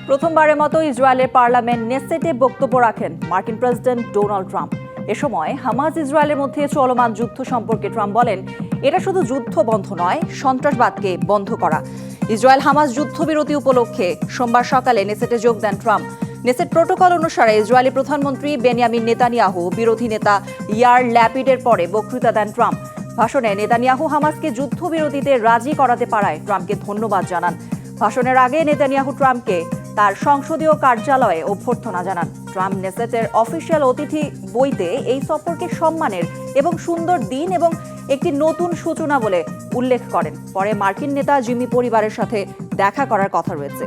প্রথমবারের মতো ইসরায়েলের পার্লামেন্ট নেসেটে বক্তব্য রাখেন মার্কিন প্রেসিডেন্ট ডোনাল্ড ট্রাম্প। এ সময় হামাস ইসরায়েলের মধ্যে চলমান যুদ্ধ সম্পর্কে ট্রাম্প বলেন, এটা শুধু যুদ্ধ বন্ধ নয়, সন্ত্রাসবাদকে বন্ধ করা। ইসরায়েল হামাস যুদ্ধবিরতি উপলক্ষে সোমবার সকালে নেসেটে যোগ দেন ট্রাম্প। নেসেট প্রোটোকল অনুসারে ইসরায়েলি প্রধানমন্ত্রী বেনিয়ামিন নেতানিয়াহু, বিরোধী নেতা ইয়ার ল্যাপিডের পরে বক্তৃতা দেন ট্রাম্প। ভাষণে নেতানিয়াহু হামাসকে যুদ্ধবিরতিতে রাজি করাতে পারায় ট্রাম্পকে ধন্যবাদ জানান। ভাষণের আগে নেতানিয়াহু ট্রাম্পকে তার সংসদীয় কার্যালয়ে অভ্যর্থনা জানান। ট্রাম্প নেসেটের অফিসিয়াল অতিথি বইতে এই সফরকে সম্মানের এবং সুন্দর দিন এবং একটি নতুন সূচনা বলে উল্লেখ করেন। পরে মার্কিন নেতা জিমি পরিবারের সাথে দেখা করার কথা রয়েছে।